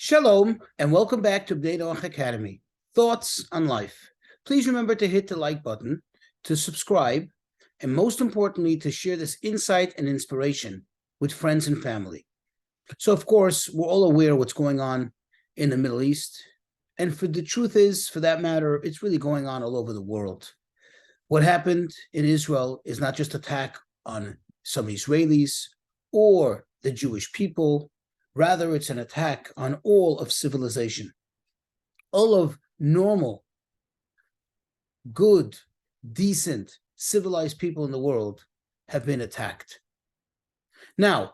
Shalom, and welcome back to Noach Academy, Thoughts on Life. Please remember to hit the like button, to subscribe, and most importantly, to share this insight and inspiration with friends and family. So, of course, we're all aware of what's going on in the Middle East. And for the truth is, for that matter, it's really going on all over the world. What happened in Israel is not just an attack on some Israelis or the Jewish people. Rather, it's an attack on all of civilization. All of normal, good, decent, civilized people in the world have been attacked. Now,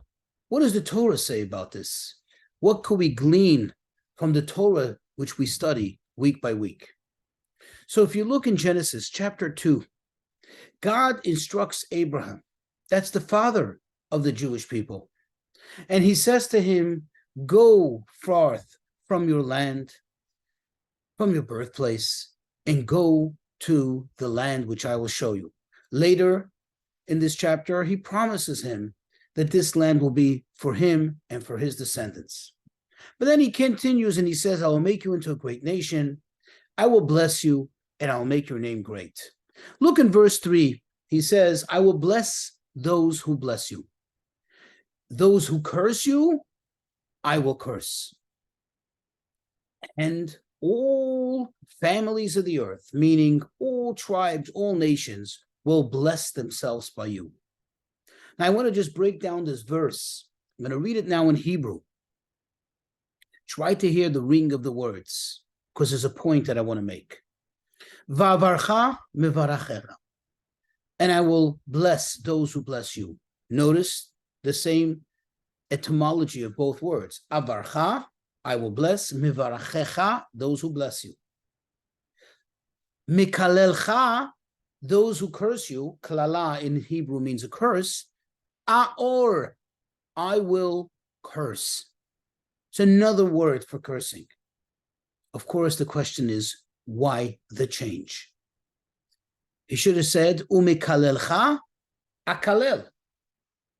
what does the Torah say about this? What could we glean from the Torah which we study week by week? So if you look in Genesis chapter 2, God instructs Abraham, that's the father of the Jewish people, and he says to him, go forth from your land, from your birthplace, and go to the land which I will show you. Later in this chapter, he promises him that this land will be for him and for his descendants. But then he continues and he says, I will make you into a great nation. I will bless you and I will make your name great. Look in verse 3. He says, I will bless those who bless you. Those who curse you, I will curse. And all families of the earth, meaning all tribes, all nations, will bless themselves by you. Now, I want to just break down this verse. I'm going to read it now in Hebrew. Try to hear the ring of the words, because there's a point that I want to make. Va'avarcha mevarachecha. And I will bless those who bless you. Notice the same etymology of both words. Avarcha, I will bless. Mivarachecha, those who bless you. Mikalelcha, those who curse you. Klala in Hebrew means a curse. Aor, I will curse. It's another word for cursing. Of course, the question is, why the change? He should have said, Umikalelcha, akalel.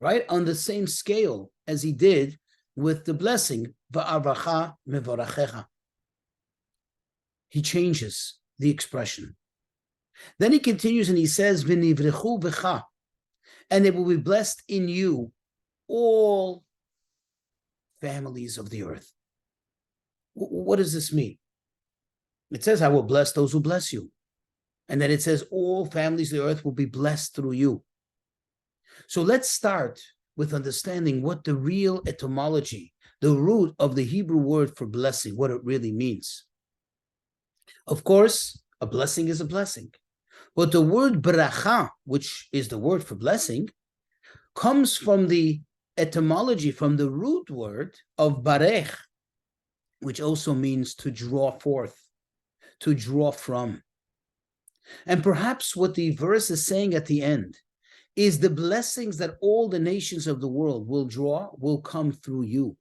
Right? On the same scale as he did with the blessing, va'avacha mevorachecha. He changes the expression. Then he continues and he says, v'nivrechu v'cha, and they will be blessed in you, all families of the earth. What does this mean? It says, I will bless those who bless you. And then it says, all families of the earth will be blessed through you. So let's start with understanding what the real etymology, the root of the Hebrew word for blessing, what it really means. Of course, a blessing is a blessing. But the word bracha, which is the word for blessing, comes from the etymology, from the root word of barech, which also means to draw forth, to draw from. And perhaps what the verse is saying at the end is the blessings that all the nations of the world will draw will come through you.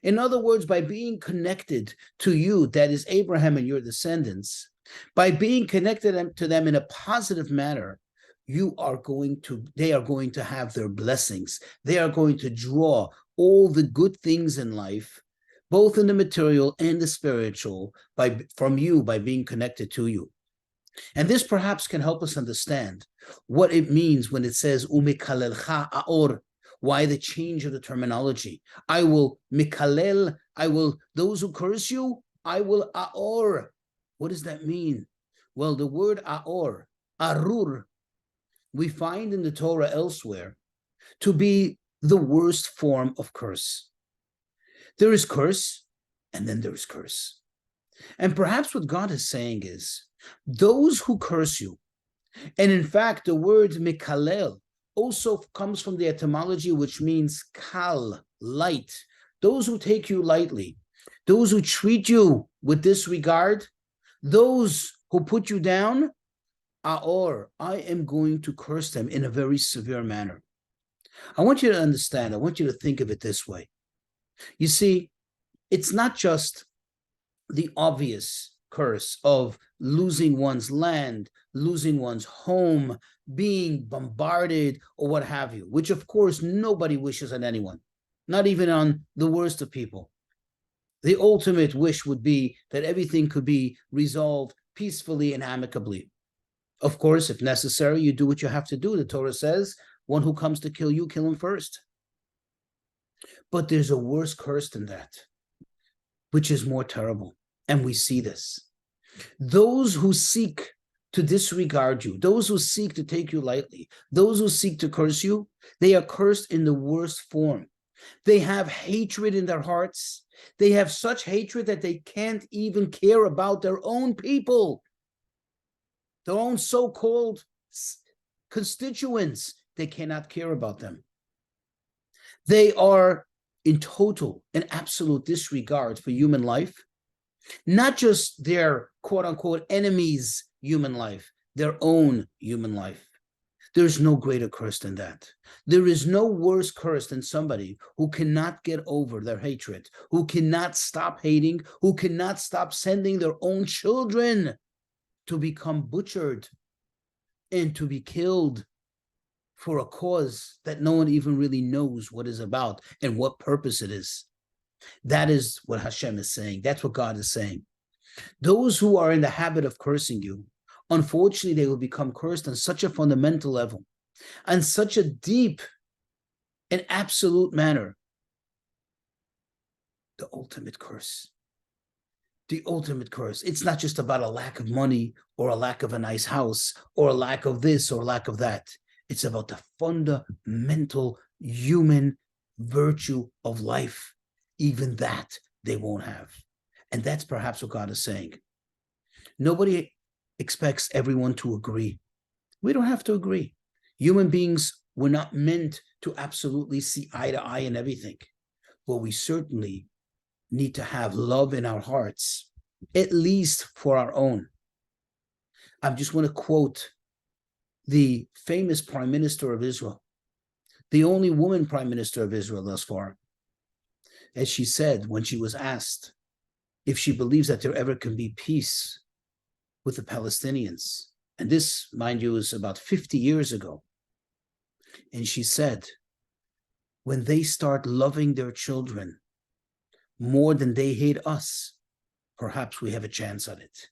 In other words, by being connected to you, that is Abraham and your descendants, by being connected to them in a positive manner, they are going to have their blessings. They are going to draw all the good things in life, both in the material and the spiritual, from you by being connected to you. And this perhaps can help us understand what it means when it says umikalelcha aor. Why the change of the terminology? I will mikalel, those who curse you, I will aor. What does that mean? Well, the word aor, arur, we find in the Torah elsewhere to be the worst form of curse. There is curse, and then there is curse. And perhaps what God is saying is, those who curse you, and in fact, the word mikalel also comes from the etymology which means kal, light. Those who take you lightly, those who treat you with disregard, those who put you down, aor, I am going to curse them in a very severe manner. I want you to understand, I want you to think of it this way. You see, it's not just the obvious curse of losing one's land, losing one's home, being bombarded, or what have you, which of course nobody wishes on anyone, not even on the worst of people. The ultimate wish would be that everything could be resolved peacefully and amicably. Of course, if necessary, you do what you have to do. The Torah says, one who comes to kill you, kill him first. But there's a worse curse than that, which is more terrible. And we see this. Those who seek to disregard you, those who seek to take you lightly, those who seek to curse you, they are cursed in the worst form. They have hatred in their hearts. They have such hatred that they can't even care about their own people, their own so-called constituents. They cannot care about them. They are in total and absolute disregard for human life, not just their quote-unquote enemies' human life, their own human life. There's no greater curse than that. There is no worse curse than somebody who cannot get over their hatred, who cannot stop hating, who cannot stop sending their own children to become butchered and to be killed for a cause that no one even really knows what is about and what purpose it is. That is what Hashem is saying. That's what God is saying. Those who are in the habit of cursing you, unfortunately, they will become cursed on such a fundamental level, on such a deep and absolute manner. The ultimate curse. The ultimate curse. It's not just about a lack of money or a lack of a nice house or a lack of this or lack of that. It's about the fundamental human virtue of life. Even that they won't have. And that's perhaps what God is saying. Nobody expects everyone to agree. We don't have to agree. Human beings were not meant to absolutely see eye to eye in everything. But we certainly need to have love in our hearts, at least for our own. I just want to quote the famous Prime Minister of Israel, the only woman Prime Minister of Israel thus far, as she said when she was asked if she believes that there ever can be peace with the Palestinians. And this, mind you, is about 50 years ago. And she said, when they start loving their children more than they hate us, perhaps we have a chance at it.